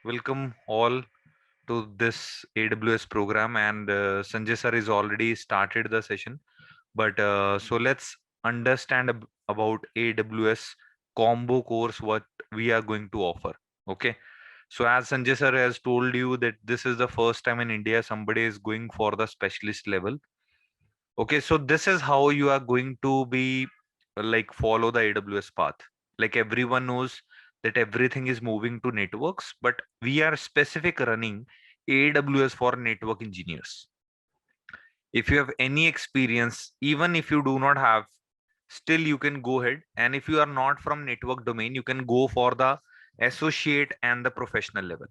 Welcome all to this AWS program, and Sanjay sir is already started the session. But so let's understand about AWS combo course what we are going to offer. Okay. So as Sanjay sir has told you that this is the first time in India somebody is going for the specialist level. Okay, so this is how you are going to be like follow the AWS path. Like everyone knows that everything is moving to networks, but we are specific running AWS for network engineers. If you have any experience, even if you do not have, still you can go ahead. And if you are not from network domain, you can go for the associate and the professional level.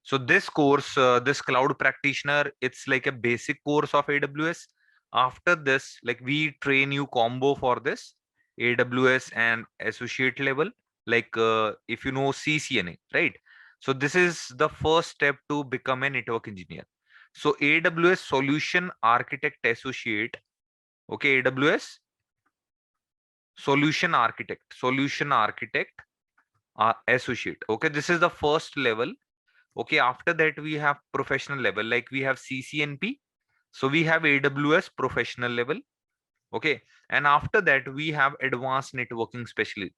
So this course, this cloud practitioner, it's like a basic course of AWS. After this, like we train you combo for this AWS and associate level. Like if you know CCNA, right? So this is the first step to become a network engineer. So AWS Solution Architect Associate. Okay, AWS Solution Architect Associate. Okay, this is the first level. Okay, after that we have professional level, like we have CCNP. So we have AWS professional level. Okay, and after that we have advanced networking specialist.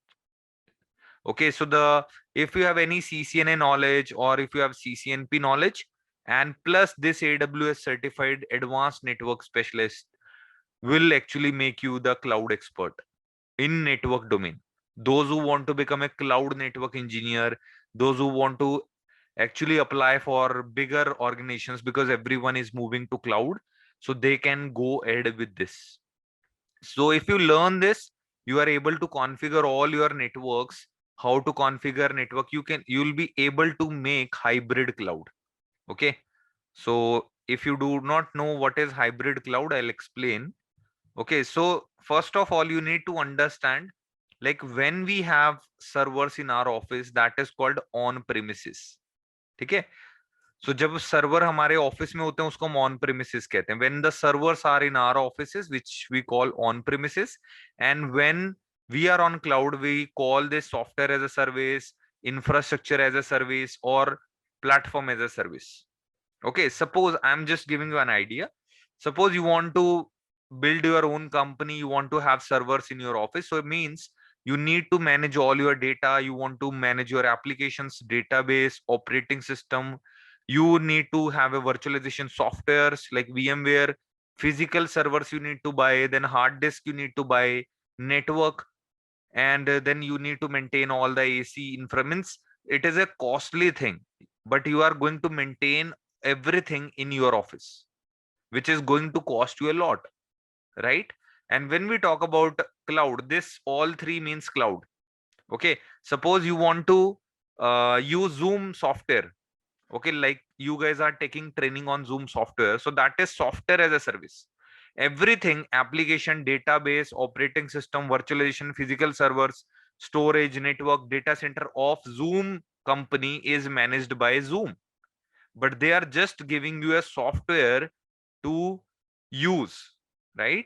Okay, so the if you have any CCNA knowledge or if you have CCNP knowledge and plus this AWS certified advanced network specialist will actually make you the cloud expert in network domain. Those who want to become a cloud network engineer, those who want to actually apply for bigger organizations because everyone is moving to cloud, so they can go ahead with this. So if you learn this, you are able to configure all your networks. How to configure network, you'll be able to make hybrid cloud. Okay, so if you do not know what is hybrid cloud, I'll explain. Okay, so first of all, you need to understand, like when we have servers in our office, that is called on premises. ठीक है, so जब server हमारे office में होते हैं उसको हम on premises कहते हैं. When the servers are in our offices, which we call on premises, and when we are on cloud, we call this software as a service, infrastructure as a service, or platform as a service. Okay, suppose I'm just giving you an idea. Suppose you want to build your own company, you want to have servers in your office, so it means you need to manage all your data, you want to manage your applications, database, operating system, you need to have a virtualization softwares like VMware, physical servers you need to buy, then hard disk you need to buy, network, and then you need to maintain all the AC inframents. It is a costly thing, but you are going to maintain everything in your office, which is going to cost you a lot, right? And when we talk about cloud, this all three means cloud. Okay, suppose you want to use Zoom software. Okay, like you guys are taking training on Zoom software, so that is software as a service. Everything, application, database, operating system, virtualization, physical servers, storage, network, data center of Zoom company is managed by Zoom, but they are just giving you a software to use, right?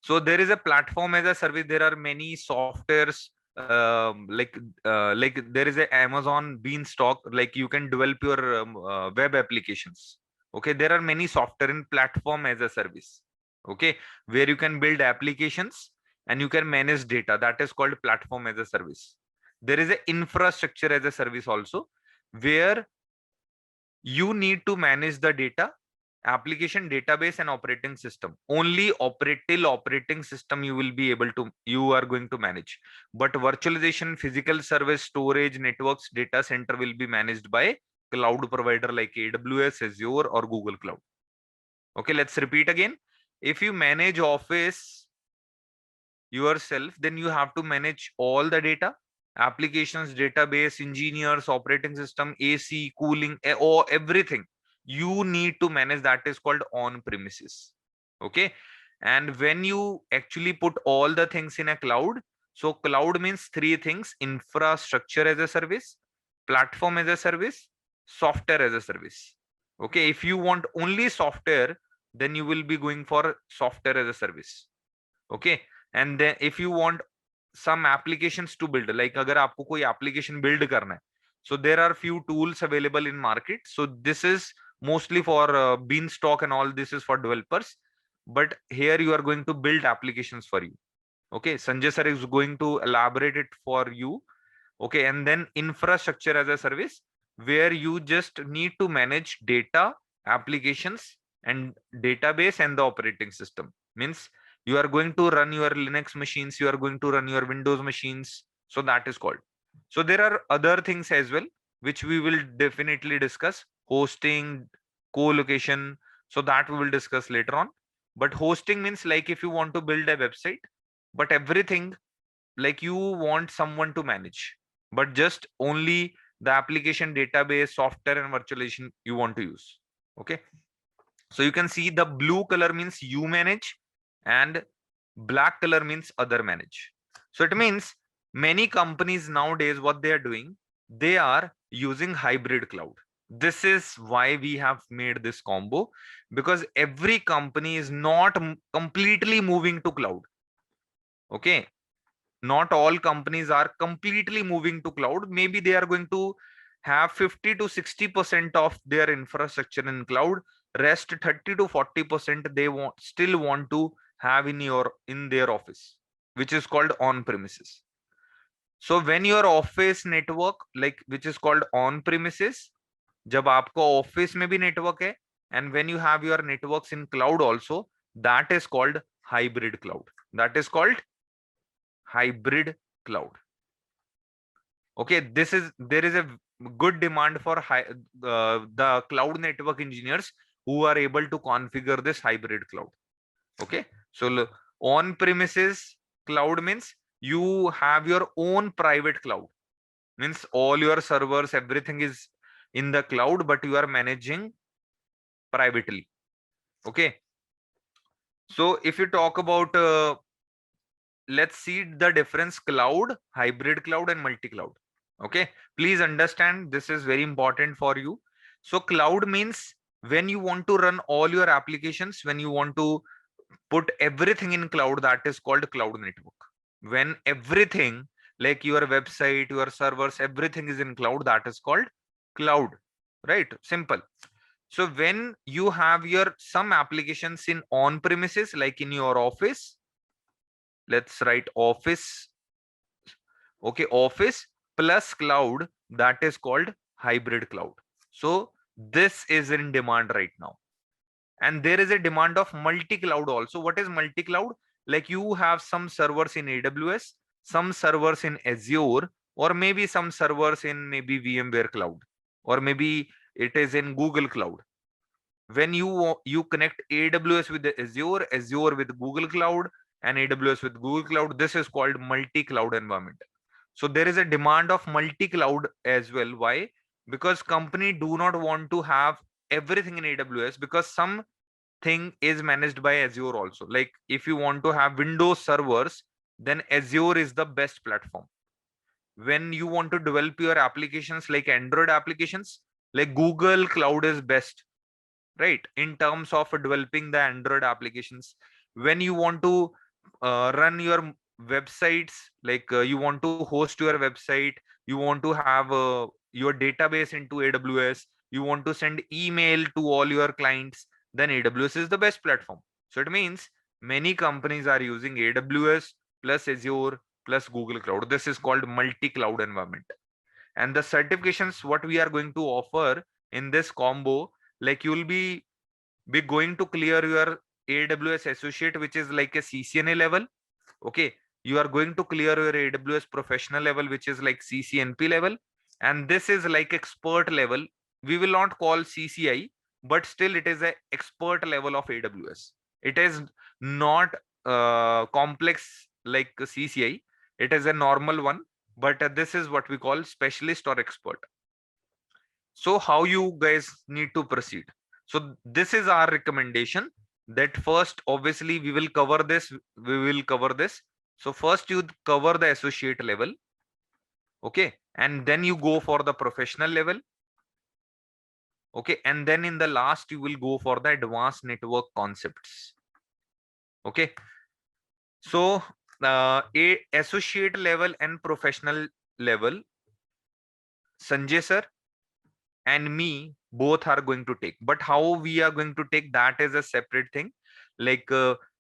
So there is a platform as a service. There are many softwares, like there is a Amazon Beanstalk, like you can develop your web applications. Okay, there are many software in platform as a service. Okay, where you can build applications and you can manage data. That is called platform as a service. There is a infrastructure as a service also, where you need to manage the data, application, database, and operating system. Only operating system you are going to manage, but virtualization, physical service, storage, networks, data center will be managed by cloud provider like AWS, Azure, or Google Cloud. Okay, let's repeat again. If you manage office yourself, then you have to manage all the data, applications, database, engineers, operating system, AC, cooling, or everything you need to manage. That is called on premises. Okay, and when you actually put all the things in a cloud, so cloud means three things: infrastructure as a service, platform as a service, software as a service. Okay, if you want only software, then you will be going for software as a service. Okay, and then if you want some applications to build, like अगर आपको कोई application build करना है, So there are few tools available in market. So this is mostly for Beanstalk and all. This is for developers, but here you are going to build applications for you. Okay, Sanjay sir is going to elaborate it for you. Okay, and then infrastructure as a service, where you just need to manage data, applications, and database and the operating system. Means you are going to run your Linux machines, you are going to run your Windows machines. So that is called. So there are other things as well, which we will definitely discuss: hosting, co-location. So that we will discuss later on. But hosting means like if you want to build a website, but everything like you want someone to manage, but just only the application, database, software, and virtualization you want to use. Okay, so you can see the blue color means you manage, and black color means other manage. So it means many companies nowadays, what they are doing, they are using hybrid cloud. This is why we have made this combo, because every company is not completely moving to cloud. Okay, not all companies are completely moving to cloud. Maybe they are going to have 50 to 60% of their infrastructure in cloud. Rest 30 to 40% they still want to have in their office, which is called on premises. So when your office network, like which is called on premises, जब आपको office में भी network है, and when you have your networks in cloud also, that is called hybrid cloud. That is called hybrid cloud. Okay, there is a good demand for the cloud network engineers who are able to configure this hybrid cloud. Okay, so on premises cloud means you have your own private cloud, means all your servers, everything is in the cloud, but you are managing privately. Okay, so if you talk about let's see the difference: cloud, hybrid cloud, and multi-cloud. Okay, please understand, this is very important for you. So cloud means when you want to run all your applications, when you want to put everything in cloud, that is called cloud network. When everything like your website, your servers, everything is in cloud, that is called cloud. Right, simple. So when you have your some applications in on premises, like in your office, let's write office. Okay, office plus cloud, that is called hybrid cloud. So this is in demand right now, and there is a demand of multi-cloud also. What is multi-cloud? Like you have some servers in AWS, some servers in Azure, or maybe some servers in maybe VMware cloud, or maybe it is in Google cloud. When you connect AWS with the Azure, Azure with Google cloud, and AWS with Google cloud, this is called multi-cloud environment. So there is a demand of multi-cloud as well. Why? Because company do not want to have everything in AWS, because some thing is managed by Azure also. Like if you want to have Windows servers, then Azure is the best platform. When you want to develop your applications like Android applications, like Google cloud is best, right, in terms of developing the Android applications. When you want to run your websites, like you want to host your website, you want to have your database into AWS, you want to send email to all your clients, then AWS is the best platform. So it means many companies are using AWS plus Azure plus Google cloud. This is called multi-cloud environment. And the certifications what we are going to offer in this combo, like you will be going to clear your AWS associate, which is like a CCNA level. Okay, you are going to clear your AWS professional level, which is like CCNP level, and this is like expert level. We will not call CCI, but still it is a expert level of AWS. It is not complex like CCI. It is a normal one, but this is what we call specialist or expert. So how you guys need to proceed? So this is our recommendation, that first obviously we will cover this. So first you cover the associate level. Okay, and then you go for the professional level. Okay, and then in the last you will go for the advanced network concepts. Okay, so a associate level and professional level, Sanjay sir and me both are going to take, but how we are going to take, that is a separate thing. Like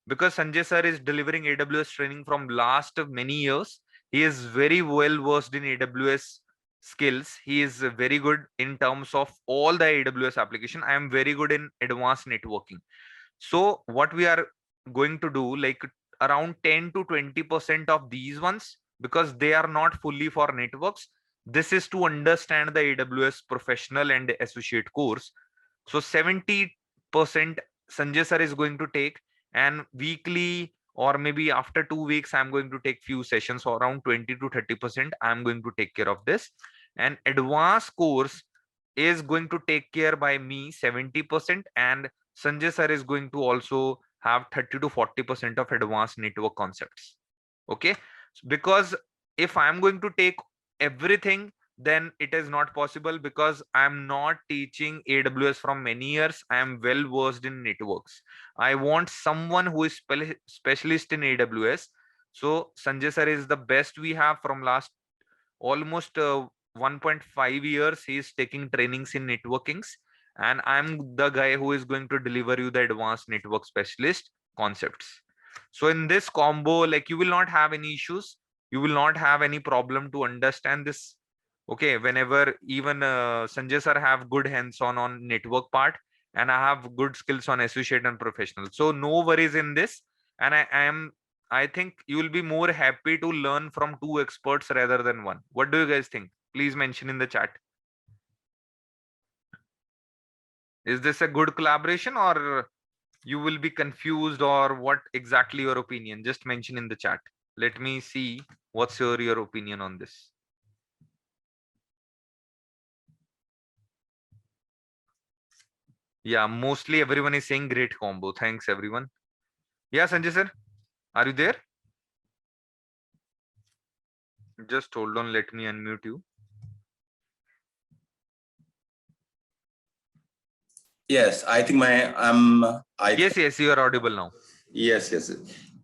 because Sanjay sir is delivering AWS training from last many years, he is very well versed in AWS skills. He is very good in terms of all the AWS application. I am very good in advanced networking. So what we are going to do, like around 10 to 20% of these ones, because they are not fully for networks, this is to understand the AWS professional and associate course. So 70% Sanjay sir is going to take, and weekly or maybe after 2 weeks I'm going to take few sessions. So around 20 to 30% I'm going to take care of this. And advanced course is going to take care by me 70%, and Sanjay sir is going to also have 30 to 40% of advanced network concepts. Okay, because if I'm going to take everything, then it is not possible, because I'm not teaching AWS from many years. I am well versed in networks. I want someone who is specialist in AWS. So Sanjay sir is the best we have from last almost 1.5 years. He is taking trainings in networkings, and I'm the guy who is going to deliver you the advanced network specialist concepts. So in this combo, like, you will not have any issues, you will not have any problem to understand this. Okay, whenever even Sanjay sir have good hands on network part, and I have good skills on associate and professional, so no worries in this. And I think you will be more happy to learn from two experts rather than one. What do you guys think? Please mention in the chat. Is this a good collaboration, or you will be confused, or what exactly your opinion? Just mention in the chat. Let me see what's your opinion on this. Yeah, mostly everyone is saying great combo. Thanks everyone. Yeah, Sanjay sir, are you there? Just hold on, let me unmute you. Yes, I think yes, you are audible now. Yes.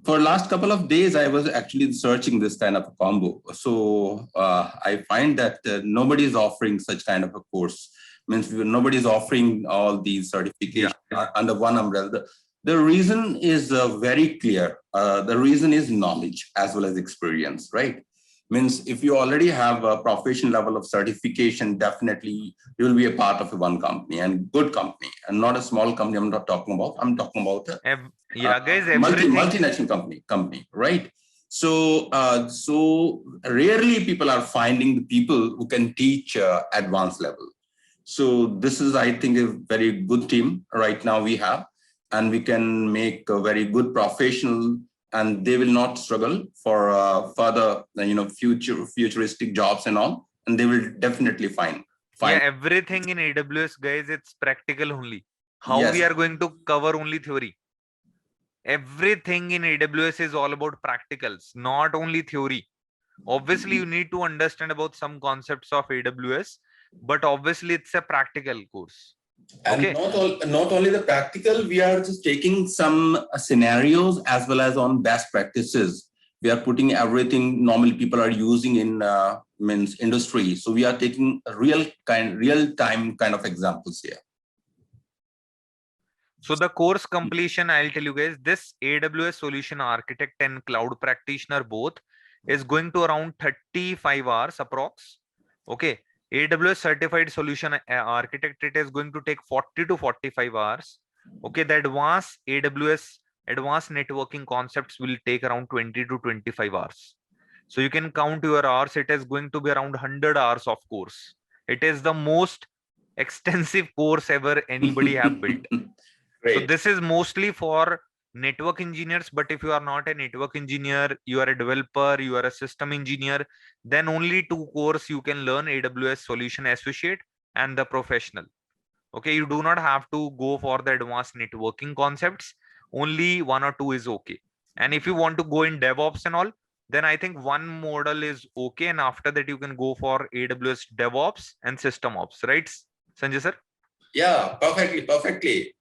For last couple of days, I was actually searching this kind of a combo. So I find that nobody is offering such kind of a course. Means nobody is offering all these certifications under one umbrella. The reason is very clear. The reason is knowledge as well as experience, right? Means if you already have a professional level of certification, definitely you will be a part of one company, and good company, and not a small company. I'm not talking about. I'm talking about guys, multinational company, right? So so rarely people are finding the people who can teach advanced level. So this is, I think, a very good team right now we have, and we can make a very good professional, and they will not struggle for further, futuristic jobs and all, and they will definitely find. Yeah, everything in AWS, guys, it's practical only. How we are going to cover only theory? Everything in AWS is all about practicals, not only theory. Obviously, you need to understand about some concepts of AWS, but obviously it's a practical course. And not only the practical, we are just taking some scenarios as well as on best practices. We are putting everything normally people are using in industry. So we are taking real time kind of examples here. So the course completion, I'll tell you guys, this AWS solution architect and cloud practitioner both is going to around 35 hours approx. Okay. AWS certified solution architect, it is going to take 40 to 45 hours. Okay. The advanced AWS advanced networking concepts will take around 20 to 25 hours. So you can count your hours. It is going to be around 100 hours of course. It is the most extensive course ever anybody have built. So this is mostly for network engineers, but if you are not a network engineer, you are a developer, you are a system engineer, then only two courses you can learn: AWS Solution Associate and the Professional. Okay, you do not have to go for the advanced networking concepts. Only one or two is okay. And if you want to go in DevOps and all, then I think one model is okay. And after that, you can go for AWS DevOps and System Ops, right, Sanjay sir? Yeah, perfectly.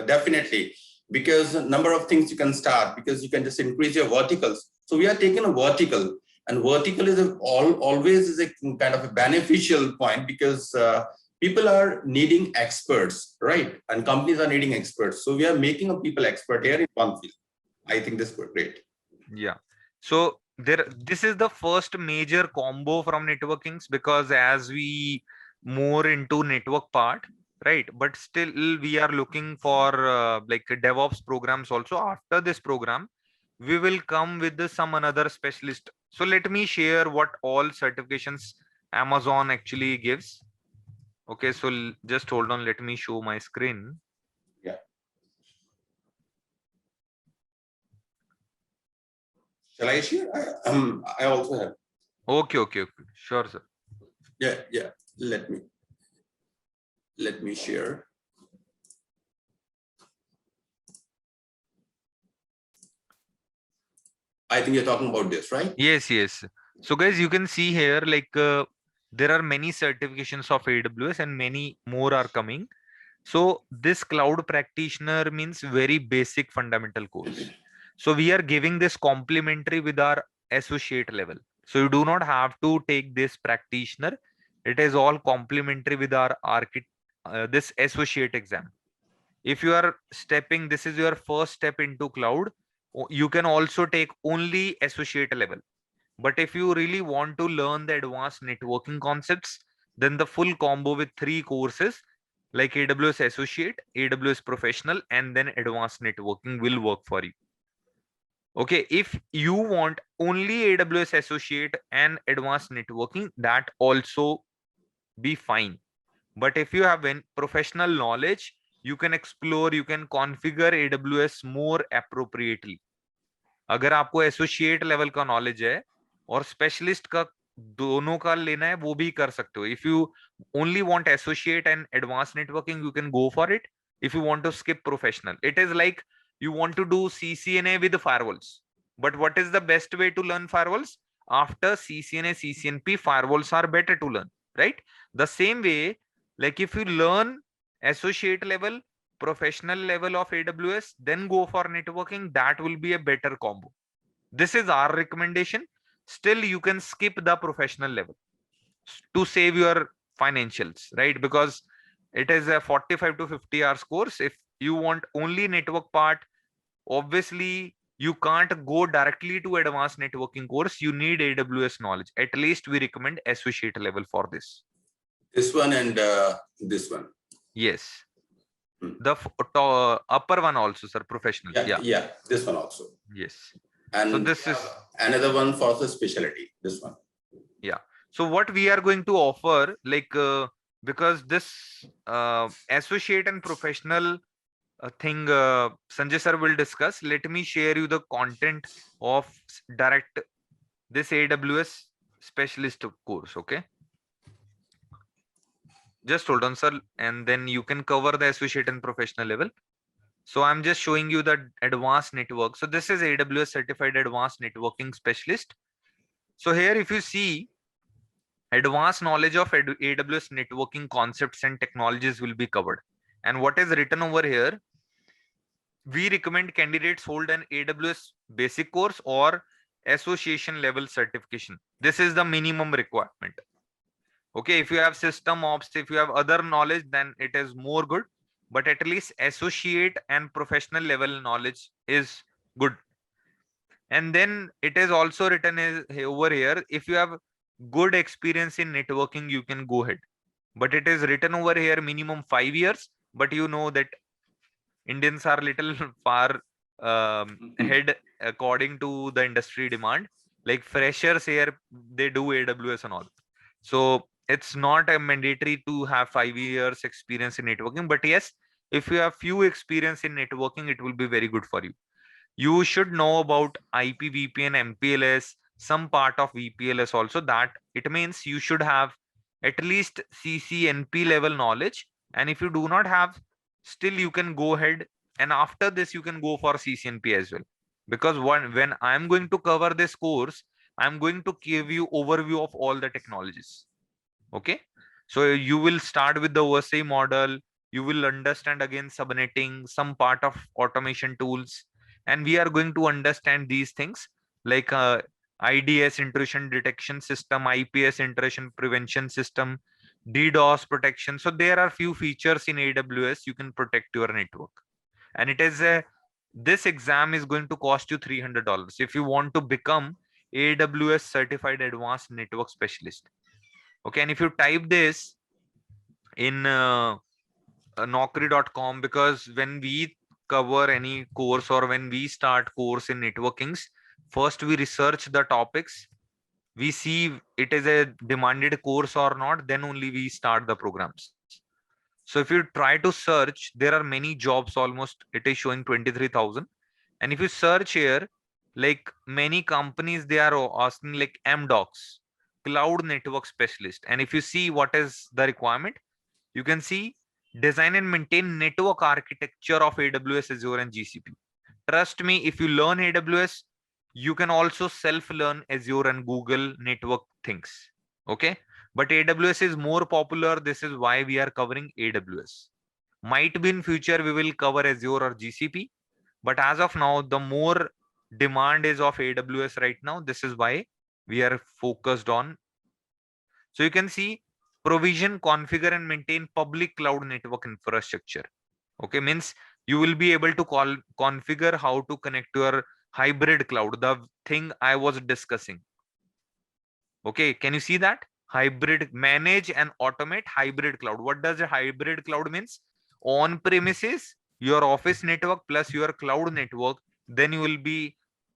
Definitely, because a number of things you can start, because you can just increase your verticals. So we are taking a vertical, And vertical is always is a kind of a beneficial point, because people are needing experts, right? And companies are needing experts. So we are making a people expert here in one field. I think this was great. Yeah. So this is the first major combo from networkings, because as we more into network part, right? But still we are looking for like DevOps programs also. After this program, we will come with some another specialist. So let me share what all certifications Amazon actually gives. Okay, so just hold on. Let me show my screen. Yeah. Shall I share? I also have. Okay. Sure, sir. Yeah. Let me share. I think you're talking about this, right? Yes. So guys, you can see here like there are many certifications of AWS and many more are coming. So this cloud practitioner means very basic fundamental course. So we are giving this complimentary with our associate level. So you do not have to take this practitioner. It is all complimentary with our this associate exam. If you are stepping, this is your first step into cloud, you can also take only associate level. But if you really want to learn the advanced networking concepts, then the full combo with 3 courses like AWS Associate, AWS Professional, and then Advanced Networking will work for you. Okay, if you want only AWS Associate and Advanced Networking, that also be fine. But if you have professional knowledge, you can explore, you can configure AWS more appropriately. अगर आपको associate level का knowledge है और specialist का दोनों का लेना है, वो भी कर सकते हो. If you only want associate and advance networking, you can go for it. If you want to skip professional, it is like you want to do CCNA with firewalls. But what is the best way to learn firewalls? After CCNA, CCNP, firewalls are better to learn, right? The same way, like if you learn associate level, professional level of AWS, then go for networking, that will be a better combo. This is our recommendation. Still, you can skip the professional level to save your financials, right? Because it is a 45 to 50 hours course. If you want only network part, obviously you can't go directly to advanced networking course. You need AWS knowledge. At least we recommend associate level for this. This one and this one. Yes. The upper one also, sir, professional. Yeah, this one also. Yes. And so this is another one for the specialty, this one. Yeah. So what we are going to offer, like because this associate and professional thing Sanjay sir will discuss, let me share you the content of direct this AWS specialist course. Okay, just hold on, sir, and then you can cover the associate and professional level. So I'm just showing you the advanced network. So this is AWS certified advanced networking specialist. So here if you see, advanced knowledge of AWS networking concepts and technologies will be covered. And what is written over here, we recommend candidates hold an AWS basic course or association level certification. This is the minimum requirement. Okay, if you have system ops, if you have other knowledge, then it is more good. But at least associate and professional level knowledge is good. And then it is also written over here, if you have good experience in networking, you can go ahead. But it is written over here minimum 5 years. But you know that Indians are little far ahead according to the industry demand. Like freshers here, they do AWS and all. So it's not a mandatory to have 5 years experience in networking. But yes, if you have few experience in networking, it will be very good for you. You should know about IPVPN, MPLS, some part of VPLS also. That it means you should have at least CCNP level knowledge. And if you do not have, still you can go ahead. And after this, you can go for CCNP as well. Because when I'm going to cover this course, I'm going to give you overview of all the technologies. Okay. So you will start with the OSI model. You will understand again subnetting, some part of automation tools. And we are going to understand these things like IDS, intrusion detection system, IPS, intrusion prevention system, DDoS protection. So there are few features in AWS you can protect your network. And it is a, this exam is going to cost you $300 if you want to become AWS certified advanced network specialist. Okay, and if you type this in naukri.com, because when we cover any course or when we start course in networkings, first we research the topics, we see it is a demanded course or not, then only we start the programs. So if you try to search, there are many jobs, almost it is showing 23,000. And if you search here, like many companies, they are asking like MDocs, cloud network specialist. And if you see what is the requirement, you can see design and maintain network architecture of AWS, Azure, and GCP. Trust me, if you learn AWS, you can also self-learn Azure and Google network things. Okay. But AWS is more popular. This is why we are covering AWS. Might be in future we will cover Azure or GCP. But as of now, the more demand is of AWS right now. This is why we are focused on. So you can see provision, configure, and maintain public cloud network infrastructure. Okay, means you will be able to configure how to connect to your hybrid cloud, the thing I was discussing. Okay, can you see that? Hybrid, manage and automate hybrid cloud. What does a hybrid cloud means? On premises, your office network plus your cloud network, then you will be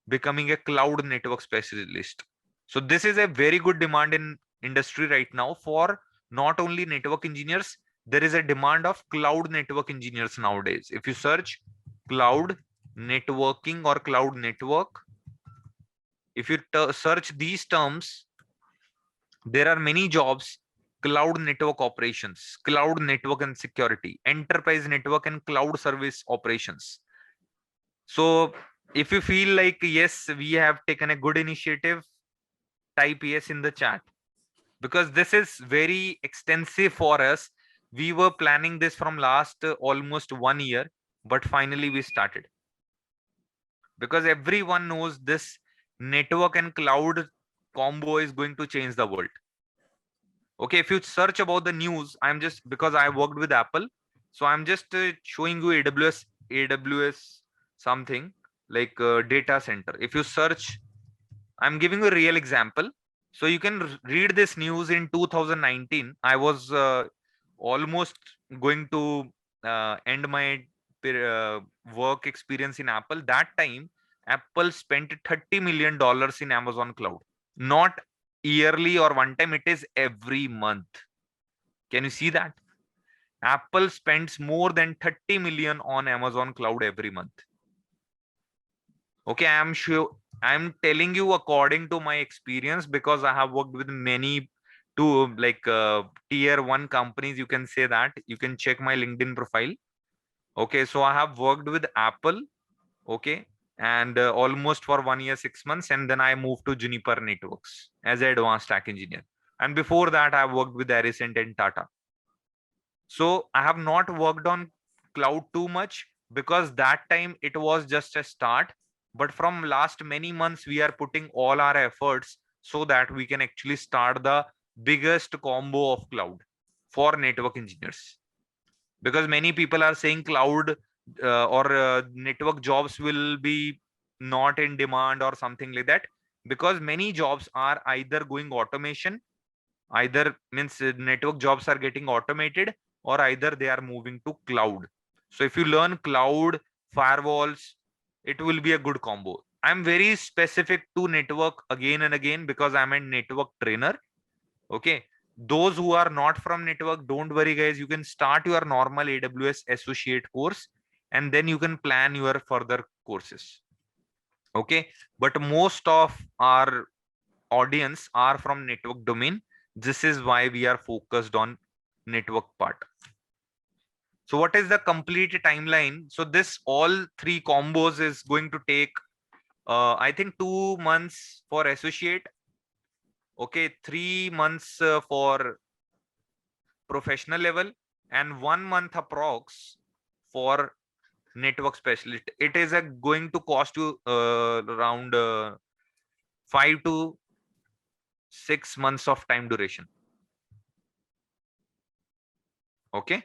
becoming a cloud network specialist. So this is a very good demand in industry right now for not only network engineers, there is a demand of cloud network engineers nowadays. If you search cloud networking or cloud network, if you search these terms, there are many jobs: cloud network operations, cloud network and security, enterprise network and cloud service operations. So if you feel like yes, we have taken a good initiative, type yes in the chat, because this is very extensive for us. We were planning this from last almost 1 year, but finally we started, because everyone knows this network and cloud combo is going to change the world. Okay, if you search about the news, I'm just, because I worked with Apple, so I'm just showing you AWS something like data center. If you search, I'm giving you a real example. So you can read this news in 2019. I was almost going to end my uh, work experience in Apple. That time, Apple spent $30 million in Amazon cloud. Not yearly or one time, it is every month. Can you see that? Apple spends more than 30 million on Amazon cloud every month. Okay, I'm sure, I'm telling you according to my experience, because I have worked with many to like tier 1 companies. You can say that. You can check my LinkedIn profile. Okay, so I have worked with Apple. Okay, and almost for 1 year 6 months, and then I moved to Juniper Networks as an advanced stack engineer. And before that, I worked with Aricent and Tata. So I have not worked on cloud too much, because that time it was just a start. But from last many months, we are putting all our efforts so that we can actually start the biggest combo of cloud for network engineers. Because many people are saying cloud or network jobs will be not in demand or something like that, because many jobs are either going automation, either means network jobs are getting automated, or either they are moving to cloud. So if you learn cloud, firewalls, it will be a good combo. I'm very specific to network again and again, because I'm a network trainer. Okay, those who are not from network, don't worry guys, you can start your normal AWS associate course, and then you can plan your further courses. Okay, but most of our audience are from network domain. This is why we are focused on network part. So what is the complete timeline? So this all three combos is going to take I think 2 months for associate. Okay, 3 months for professional level, and 1 month approx for network specialist. It is going to cost you around 5 to 6 months of time duration. Okay.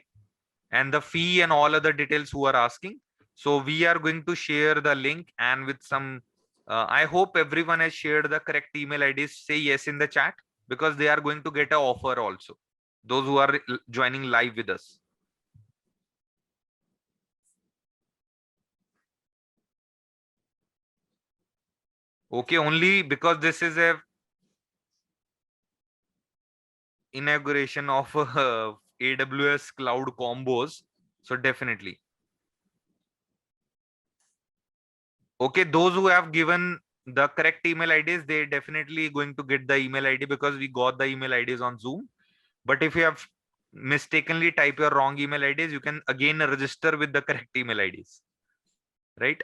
And the fee and all other details who are asking. So we are going to share the link and with some, I hope everyone has shared the correct email IDs. Say yes in the chat because they are going to get an offer also. Those who are joining live with us. Okay, only because this is a inauguration of AWS cloud combos. So definitely. Okay, those who have given the correct email IDs, they definitely going to get the email ID because we got the email IDs on Zoom. But if you have mistakenly type your wrong email IDs, you can again register with the correct email IDs. Right?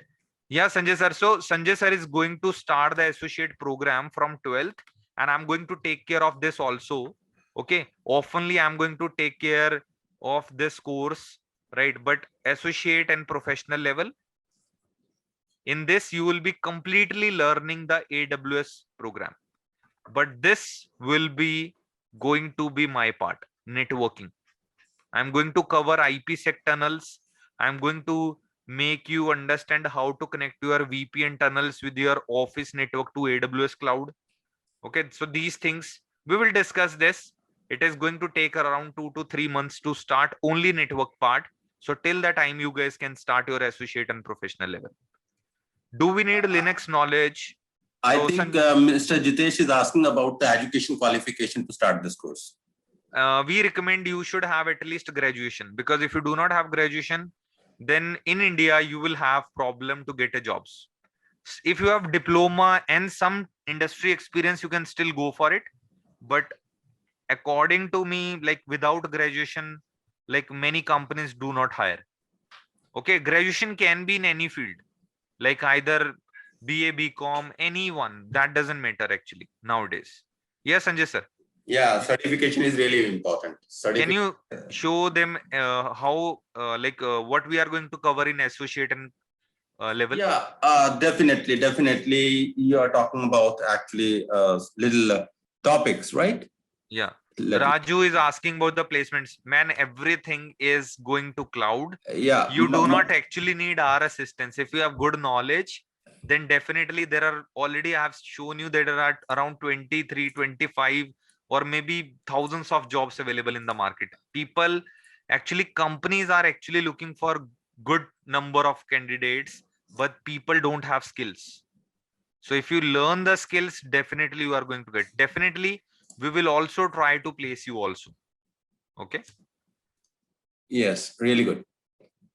Yeah, Sanjay sir. So Sanjay sir is going to start the associate program from 12th, and I'm going to take care of this also. Okay. Oftenly, I'm going to take care of this course, right? But associate and professional level, in this, you will be completely learning the AWS program. But this will be going to be my part, networking. I'm going to cover IPsec tunnels. I'm going to make you understand how to connect your VPN tunnels with your office network to AWS cloud. Okay, so these things we will discuss this. It is going to take around 2 to 3 months to start only network part. So till the time you guys can start your associate and professional level. Do we need Linux knowledge? I So, think Mr. Jitesh is asking about the education qualification to start this course. we recommend you should have at least graduation, because if you do not have graduation, then in India you will have problem to get a jobs. If you have diploma and some industry experience, you can still go for it. But according to me, like without graduation, like many companies do not hire. Okay, graduation can be in any field, like either BA, BCom, anyone. That doesn't matter actually nowadays. Yes, Sanjay sir. Yeah, certification is really important. Can you show them how what we are going to cover in associate and level? Yeah, definitely. You are talking about actually little topics, right? Yeah. Raju is asking about the placements. Man, everything is going to cloud. Yeah. You do not actually need our assistance. If you have good knowledge, then definitely there are already, I have shown you that there are around 23, 25, or maybe thousands of jobs available in the market. People, actually, companies are actually looking for good number of candidates, but people don't have skills. So if you learn the skills, definitely you are going to get. Definitely, we will also try to place you also. Okay. Yes, really good.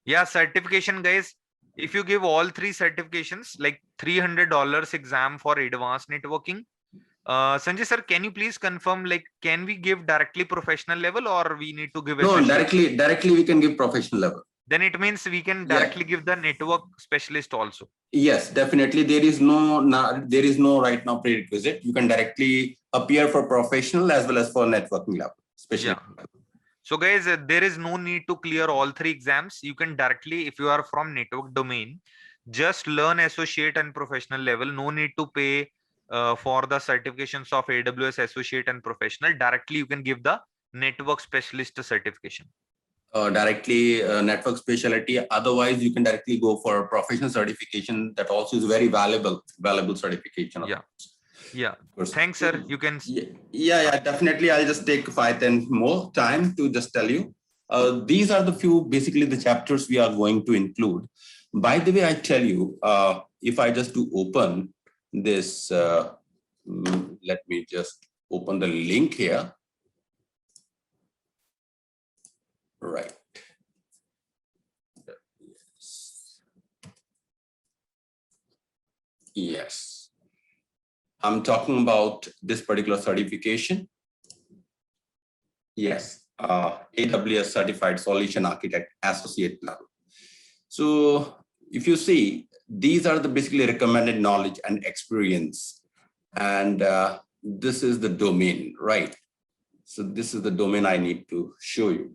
Yeah, certification, guys. If you give all 3 certifications, like $300 exam for advanced networking. Sanjay sir, can you please confirm, like, can we give directly professional level or we need to give No, associate? directly we can give professional level. Then it means we can directly give the network specialist also. Yes, definitely. There is no right now prerequisite. You can directly appear for professional as well as for networking level, especially. Yeah. So guys, there is no need to clear all 3 exams. You can directly, if you are from network domain, just learn associate and professional level. No need to pay for the certifications of AWS associate and professional. Directly, you can give the network specialist certification. Directly network specialty. Otherwise, you can directly go for a professional certification. That also is very valuable certification. Yeah. Yeah. Thanks, sir. You can. Yeah, definitely. I'll just take 5-10 more time to just tell you. These are the few, basically the chapters we are going to include. By the way, I tell you, if I just do open this, let me just open the link here. Right. Yes. I'm talking about this particular certification. Yes, AWS Certified Solution Architect Associate level. So if you see, these are the basically recommended knowledge and experience. And this is the domain, right? So this is the domain I need to show you.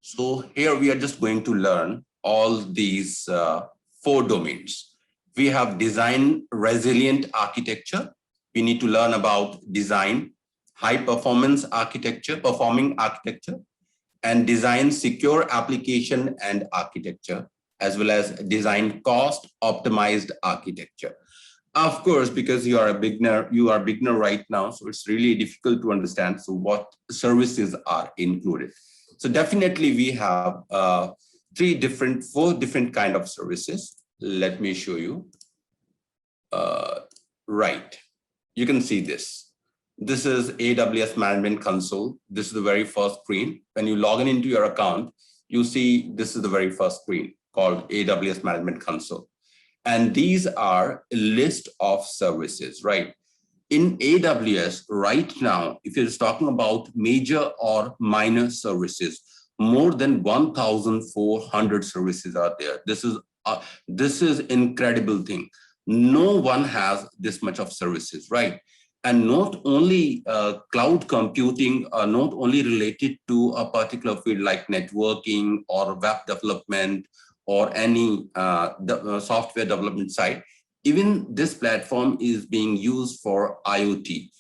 So here we are just going to learn all these 4 domains. We have design resilient architecture. we need to learn about design, high performance architecture, performing architecture, and design secure application and architecture, as well as design cost optimized architecture. Of course, because you are a beginner right now, so it's really difficult to understand. So what services are included? So definitely we have four different kind of services. Let me show you. Right, you can see this. This is AWS Management Console. This is the very first screen. When you log in into your account, you see this is the very first screen called AWS Management Console. And these are a list of services, right? In AWS right now, if you're just talking about major or minor services, more than 1,400 services are there. This is incredible thing. No one has this much of services, right? And not only cloud computing are not only related to a particular field like networking or web development or any software development side. Even this platform is being used for IoT,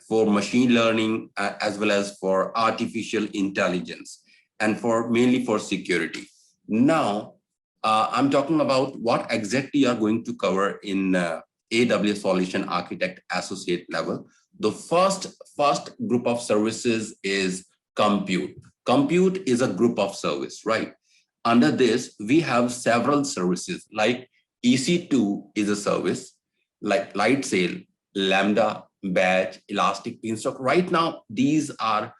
for machine learning, as well as for artificial intelligence, and mainly for security. Now, I'm talking about what exactly you are going to cover in AWS Solution Architect Associate level. The first group of services is compute. Compute is a group of service, right? Under this, we have several services like EC2 is a service, like Lightsail, Lambda, Batch, Elastic Beanstalk. Right now, these are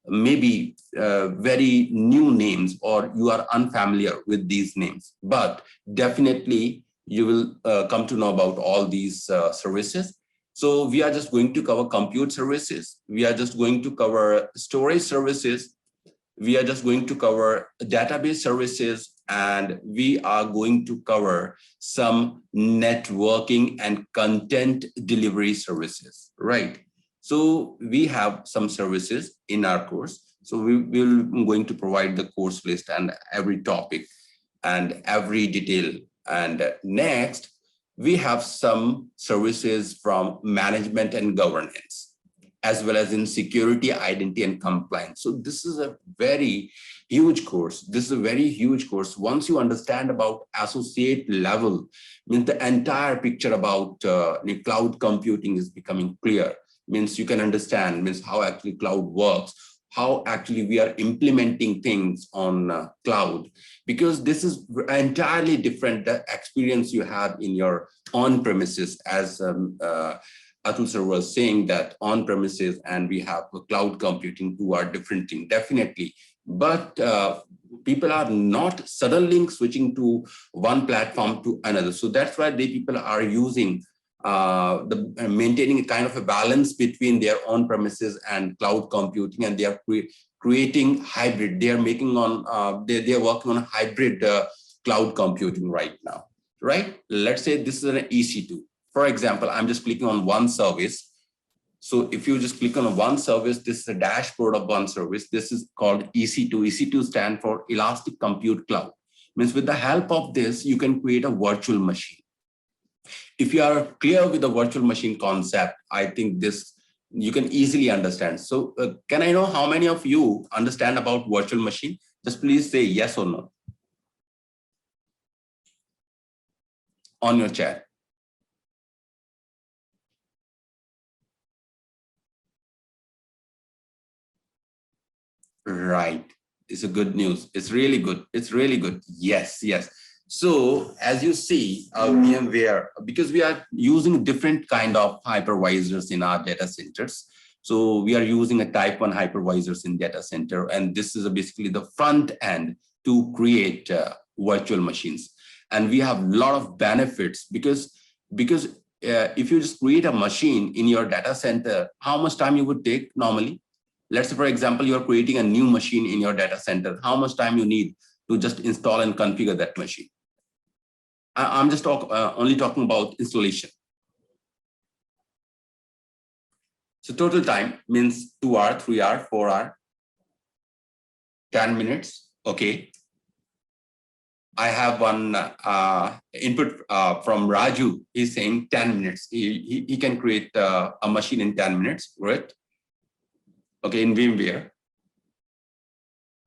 maybe very new names, or you are unfamiliar with these names, but definitely you will come to know about all these services. So we are just going to cover compute services. We are just going to cover storage services. We are just going to cover database services, and we are going to cover some networking and content delivery services, right? So we have some services in our course. So we will going to provide the course list and every topic and every detail. And next, we have some services from management and governance, as well as in security, identity, and compliance. So this is a very huge course. This is a very huge course. Once you understand about associate level, means the entire picture about cloud computing is becoming clear. Means you can understand means how actually cloud works, how actually we are implementing things on cloud, because this is entirely different the experience you have in your on-premises, as Atul sir was saying that on-premises and we have cloud computing, two are different things, definitely. But people are not suddenly switching to one platform to another. So that's why people are using maintaining a kind of a balance between their on-premises and cloud computing, and they are creating hybrid. They are making on they are working on hybrid cloud computing right now, right? Let's say this is an EC2. For example, I'm just clicking on one service. So if you just click on one service, this is a dashboard of one service. This is called EC2. EC2 stands for Elastic Compute Cloud. Means with the help of this, you can create a virtual machine. If you are clear with the virtual machine concept, I think this you can easily understand. So can I know how many of you understand about virtual machine? Just please say yes or no on your chat. Right. It's a good news. It's really good. It's really good. Yes, yes. So as you see, VMware, because we are using different kind of hypervisors in our data centers. So we are using a type 1 hypervisors in data center. And this is basically the front end to create virtual machines. And we have a lot of benefits because if you just create a machine in your data center, how much time you would take normally? Let's say, for example, you're creating a new machine in your data center. How much time you need to just install and configure that machine? I'm just only talking about installation. So total time means 2 hours, 3 hours, 4 hours, 10 minutes. Okay. I have one input from Raju. He's saying 10 minutes. He can create a machine in 10 minutes, right? Okay, in VMware.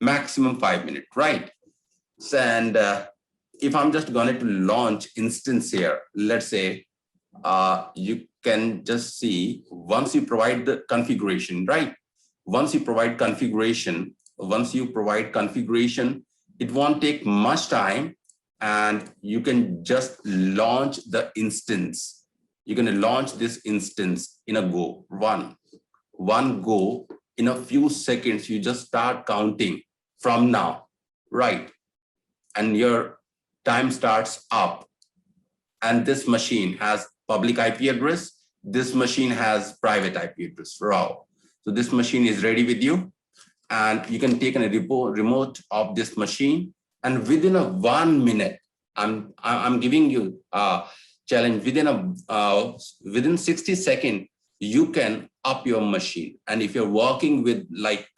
Maximum 5 minutes, right? So, and if I'm just going to launch instance here, let's say you can just see once you provide the configuration, right? Once you provide configuration, it won't take much time and you can just launch the instance. You're going to launch this instance in a go, one go. In a few seconds, you just start counting from now, right? And your time starts up. And this machine has public IP address. This machine has private IP address, raw. So this machine is ready with you. And you can take a remote of this machine. And within a 1 minute, I'm giving you a challenge. Within 60 seconds, you can up your machine. And if you're working with like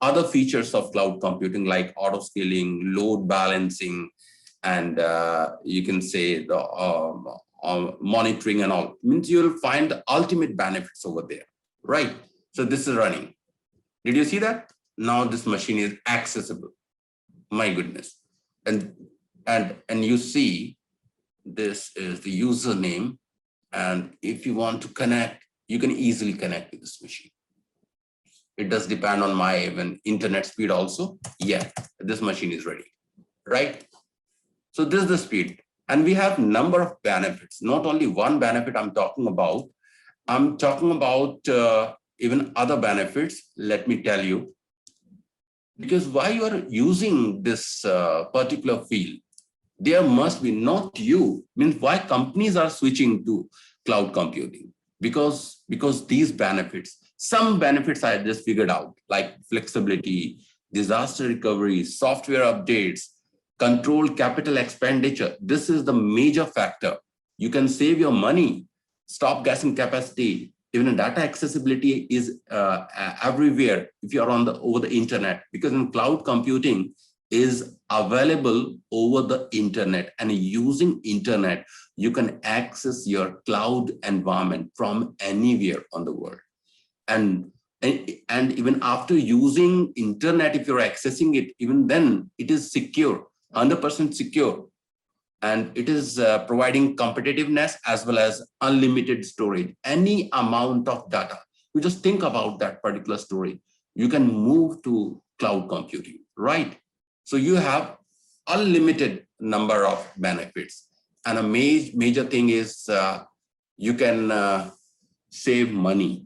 other features of cloud computing, like auto scaling, load balancing, and you can say the monitoring and all, means you'll find the ultimate benefits over there, right? So this is running. Did you see that? Now this machine is accessible. My goodness. And you see this is the username. And if you want to connect, you can easily connect with this machine. It does depend on my even internet speed also. Yeah, this machine is ready, right? So this is the speed. And we have number of benefits, not only one benefit I'm talking about. I'm talking about even other benefits. Let me tell you. Because why you are using this particular field, there must be not you, means why companies are switching to cloud computing, because these benefits, some benefits I just figured out, like flexibility, disaster recovery, software updates, controlled capital expenditure. This is the major factor. You can save your money, stop guessing capacity. Even data accessibility is everywhere if you are on the over the internet, because in cloud computing is available over the internet, and using internet, you can access your cloud environment from anywhere on the world. And even after using internet, if you're accessing it, even then it is secure, 100% secure. And it is providing competitiveness as well as unlimited storage, any amount of data. You just think about that particular story, you can move to cloud computing, right? So you have unlimited number of benefits. And a major thing is you can save money,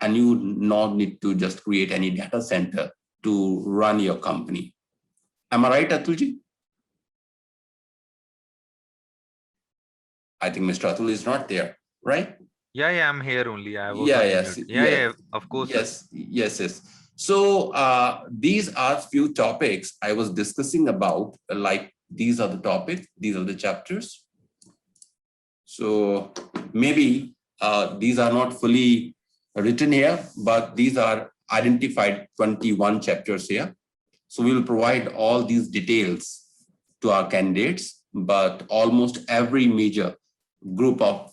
and you not need to just create any data center to run your company. Am I right, Atulji? I think Mr. Atul is not there, right? Yeah, I'm here only. I was Yes, yeah, of course. Yes. So these are few topics I was discussing about, like these are the topics, these are the chapters. So maybe these are not fully written here, but these are identified 21 chapters here. So we will provide all these details to our candidates, but almost every major group of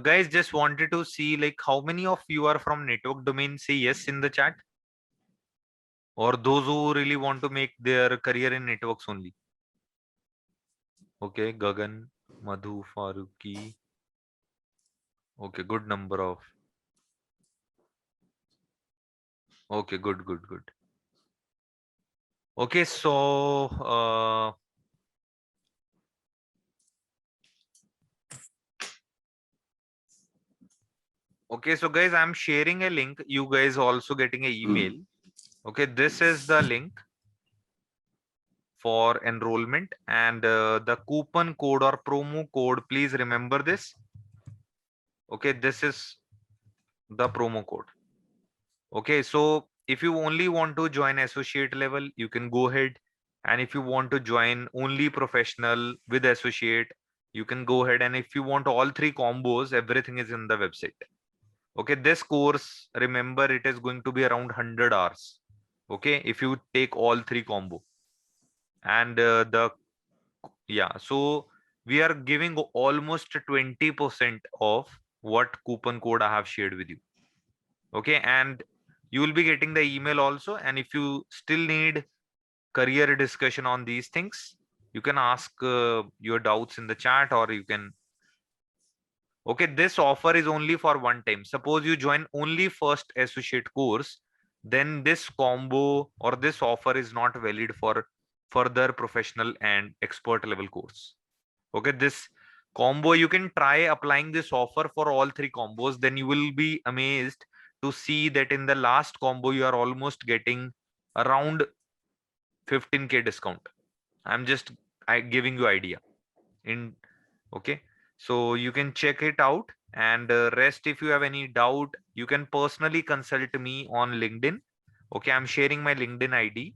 guys, just wanted to see like how many of you are from network domain. Say yes in the chat, or those who really want to make their career in networks only. Okay, Gagan, Madhu, Faruqi. Okay, good number of. Okay, good. Okay, so okay, so guys, I'm sharing a link. You guys also getting an email. Okay, this is the link for enrollment, and the coupon code or promo code, please remember this. Okay, this is the promo code. Okay, so if you only want to join associate level, you can go ahead. And if you want to join only professional with associate, you can go ahead. And if you want all three combos, everything is in the website. Okay, this course, remember, it is going to be around 100 hours. Okay, if you take all three combo. and so we are giving almost 20% of what coupon code I have shared with you. Okay, and you will be getting the email also, and if you still need career discussion on these things, you can ask your doubts in the chat, or you can. Okay, this offer is only for one time. Suppose you join only first associate course, then this combo or this offer is not valid for further professional and expert level course. Okay, this combo, you can try applying this offer for all three combos, then you will be amazed to see that in the last combo you are almost getting around 15K discount. I'm just giving you idea in. Okay, so you can check it out, and rest, if you have any doubt, you can personally consult me on LinkedIn. Okay, I'm sharing my LinkedIn ID.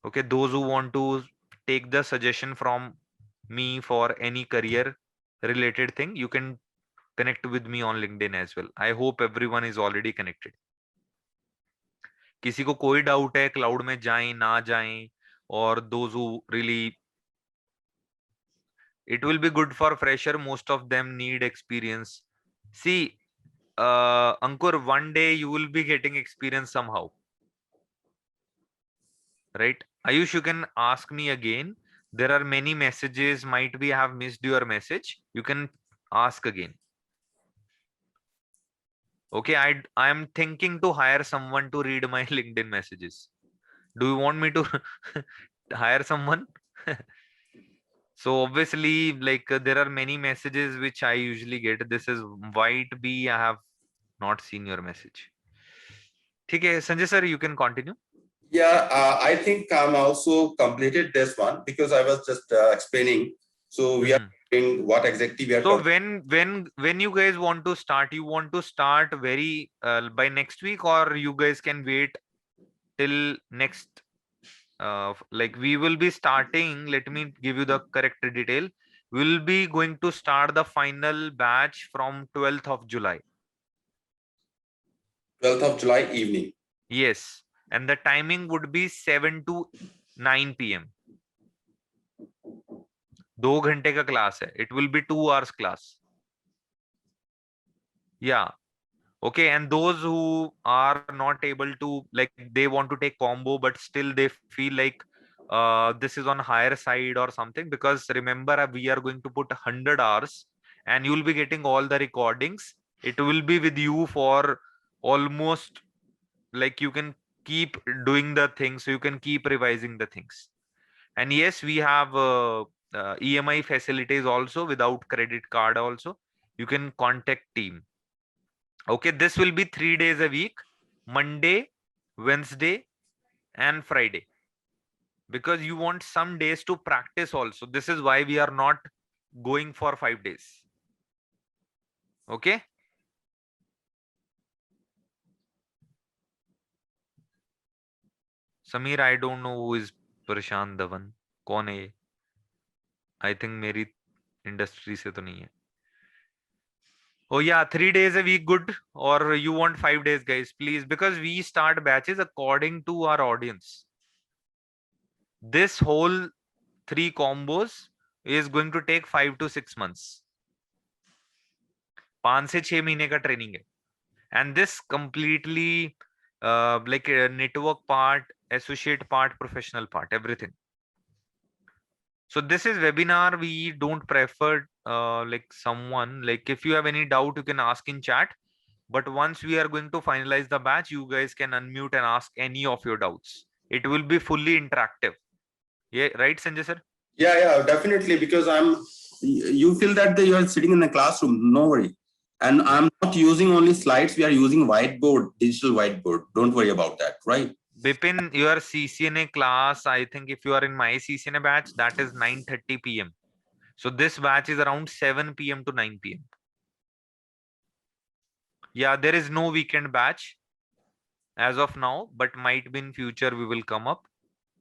Okay, those who want to take the suggestion from me for any career related thing, you can connect with me on LinkedIn as well. I hope everyone is already connected. किसी को कोई doubt है cloud में जाएं ना जाएं, और those who really, it will be good for fresher, most of them need experience. See, Ankur, one day you will be getting experience somehow, right? Ayush, you can ask me again. There are many messages, might be I have missed your message. You can ask again. Okay, I am thinking to hire someone to read my LinkedIn messages. Do you want me to hire someone? So obviously, like there are many messages which I usually get. This is White B. I have not seen your message. Okay, Sanjay sir, you can continue. Yeah, I think I'm also completed this one because I was just explaining. So we are doing what exactly we are. So when you guys want to start, you want to start very by next week, or you guys can wait till next. Like we will be starting. Let me give you the correct detail. We'll be going to start the final batch from 12th of July. 12th of July evening. Yes, and the timing would be 7 to 9 p.m. 2 घंटे का class है. It will be 2 hours class. Yeah. Okay, and those who are not able to, like, they want to take combo, but still they feel like this is on higher side or something, because remember we are going to put 100 hours and you will be getting all the recordings. It will be with you for almost, like, you can keep doing the things, so you can keep revising the things. And yes, we have EMI facilities also, without credit card also. You can contact team. Okay, this will be 3 days a week, Monday, Wednesday, and Friday, because you want some days to practice also. This is why we are not going for 5 days. Okay. Samir, I don't know who is Prashant Dhawan. कौन है ये? I think मेरी industry से तो नहीं है. Oh yeah, 3 days a week, good. Or you want 5 days, guys, please, because we start batches according to our audience. This whole 3 combos is going to take 5 to 6 months. 5 से 6 महीने का training है. And this completely like a network part, associate part, professional part, everything. So this is webinar. We don't prefer like someone, like if you have any doubt, you can ask in chat. But once we are going to finalize the batch, you guys can unmute and ask any of your doubts. It will be fully interactive. Yeah, right, Sanjay sir? Yeah, definitely. Because you feel that you are sitting in a classroom, no worry. And I'm not using only slides. We are using whiteboard, digital whiteboard. Don't worry about that, right? Bipin, your CCNA class, I think if you are in my CCNA batch, that is 9:30 p.m. So this batch is around 7 p.m. to 9 p.m. Yeah, there is no weekend batch as of now, but might be in future we will come up.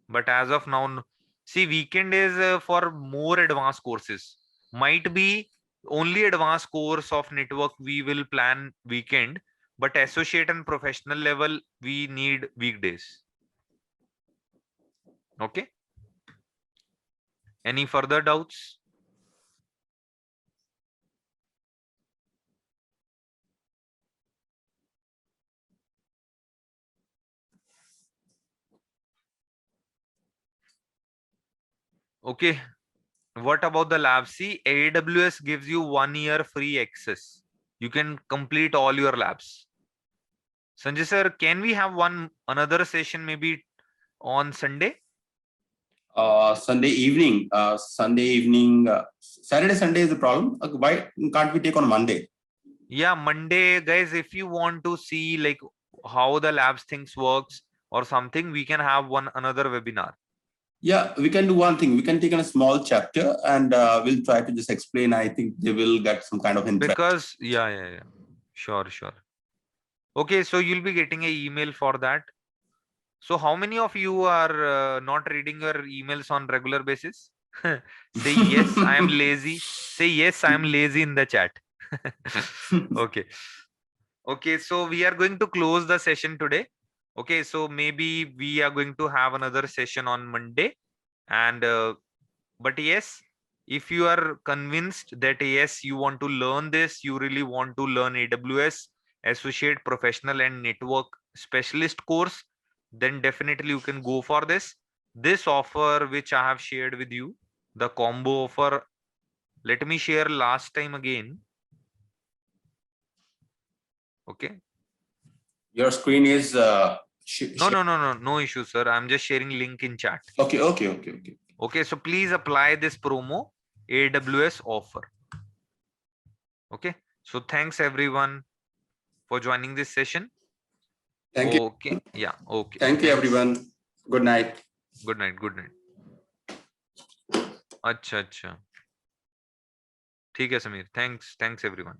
But as of now, see, weekend is for more advanced courses. Might be only advanced course of network we will plan weekend, but associate and professional level we need weekdays. Okay. Any further doubts? Okay. What about the lab? See, AWS gives you 1 year free access. You can complete all your labs. Sanjay sir, can we have another session maybe on Sunday? Sunday evening. Saturday, Sunday is the problem. Why can't we take on Monday? Yeah, Monday, guys, if you want to see like how the labs things works or something, we can have another webinar. Yeah, we can do one thing. We can take in a small chapter and we'll try to just explain. I think they will get some kind of interest. Because yeah. Sure. Okay, so you'll be getting an email for that. So how many of you are not reading your emails on regular basis? Say yes, I am lazy. Say yes, I am lazy in the chat. Okay. Okay, so we are going to close the session today. Okay, so maybe we are going to have another session on Monday. And but yes, if you are convinced that yes, you want to learn this, you really want to learn AWS Associate Professional and Network Specialist course, then definitely you can go for this. This offer which I have shared with you, the combo offer, let me share last time again. Okay. Your screen is No issue, sir. I'm just sharing link in chat. Okay. Okay, so please apply this promo AWS offer. Okay, so thanks everyone for joining this session. Thank you. Okay, yeah, okay. Thank you, everyone. Good night. Good night. अच्छा ठीक है Sameer, thanks everyone.